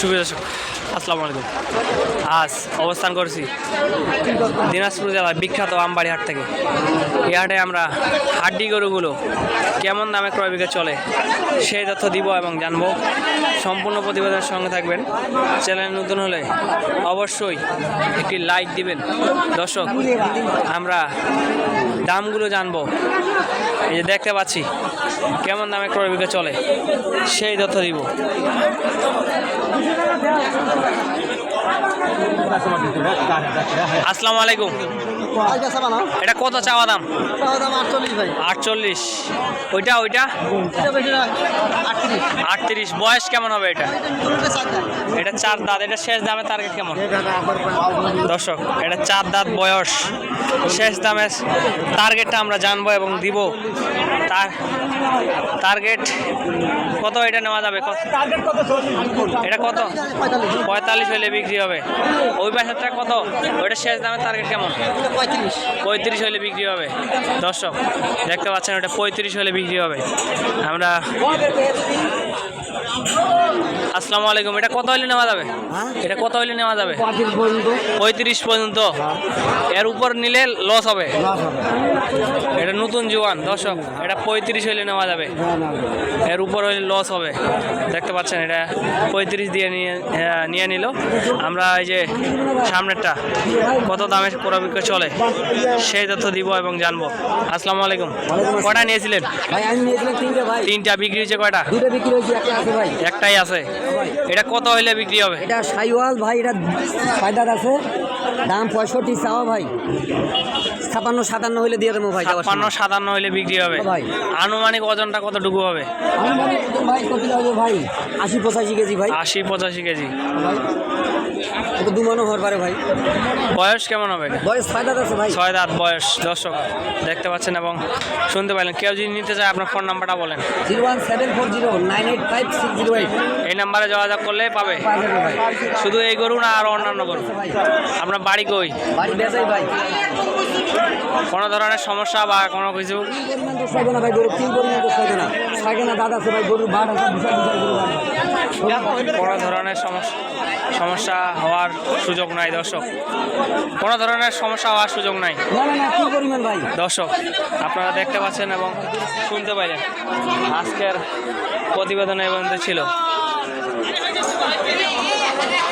সুবিদর্শক আসসালামু আলাইকুম। আজ অবস্থান করছি দিনাজপুর জেলার বিখ্যাত আমবাড়ি হাট থেকে। এই হাটে আমরা হাড্ডি গরুগুলো কেমন দামে ক্রয় বিক্রয় চলে সেই তথ্য দিব এবং জানবো। সম্পূর্ণ প্রতিবেদনের সঙ্গে থাকবেন। চ্যানেল নতুন হলে অবশ্যই একটি লাইক দিবেন। দর্শক, আমরা দামগুলো জানবো। এই যে দেখতে পাচ্ছি কেমন দামে ক্রয় বিক্রয় চলে সেই তথ্য দিব। আসসালামু আলাইকুম। এটা কত চাওয়া দাম? 48। ওইটা 38। বয়স কেমন হবে এটা? এটা 4 দাঁত। এটা শেষ দামের টার্গেট কেমন? দর্শক, এটা 4 দাঁত বয়স। শেষ দামের টার্গেটটা আমরা জানবো এবং দিব। তার টার্গেট কত এটা নেওয়া যাবে? এটা কত? 45 হলে বিক্রি হবে। ওই পাশেরটা কত? ওইটা শেষ দামের টার্গেট কেমন? 35 হলে বিক্রি হবে। দর্শক দেখতে পাচ্ছেন, ওটা 35 হলে বিক্রি হবে। আমরা আসসালামু আলাইকুম। এটা কত হলে নেওয়া যাবে? এটা কত হলে নেওয়া যাবে? 35 পর্যন্ত। এর উপর নিলে লস হবে। এটা নতুন জোয়ান। দর্শক, এটা 35 হলে নেওয়া যাবে। এর উপর হলে লস হবে। দেখতে পাচ্ছেন, এটা 35 দিয়ে নিয়ে নিল। আমরা এই যে সামনেরটা কত দামে ক্রয় বিক্রয় চলে সেই তথ্য দিব এবং জানবো। আসসালামু আলাইকুম। কয়টা নিয়েছিলেন? তিনটা। বিক্রি হয়েছে কয়টা? একটাই আছে। এটা কত হইলে বিক্রি হবে? এটা সাইওয়াল ভাই, এটা 6 দাঁত আছে, দাম 65 চাওয়া ভাই। 56-57 হইলে দিয়ে দেবো ভাই। 56-57 হইলে বিক্রি হবে ভাই। আনুমানিক ওজনটা কতটুকু হবে ভাই? কত লাগবে ভাই? 80-85 কেজি ভাই। 80-85 কেজি ভাই। এটা 2 মণ হওয়ার পারে ভাই। বয়স কেমন হবে? বয়স 6 দাঁত আছে ভাই। 6 দাঁত বয়স। দর্শক দেখতে পাচ্ছেন এবং শুনতে পাইলেন। কেউ যদি নিতে চায় আপনার ফোন নাম্বারটা বলেন। 01740985608। এই নাম্বারে যোগাযোগ করলে পাবে। শুধু এই গরু না আর অন্যান্য গরু? আপনার বাড়ি কই? বাড়ি বেজাই ভাই। কোনো ধরনের সমস্যা বা কোনো কিছু? ভাই গরু 3 পরিমাণ তো থাকে না। থাকে না দাদা আছে ভাই, গরুর বাট আছে, বিশাল বিশাল গরু। কোনো ধরনের সমস্যা হওয়ার সুযোগ নাই। দর্শক, কোনো ধরনের সমস্যা হওয়ার সুযোগ নাই। দর্শক, আপনারা দেখতে পাচ্ছেন এবং শুনতে পাইলেন। আজকের প্রতিবেদন এই পর্যন্ত ছিল।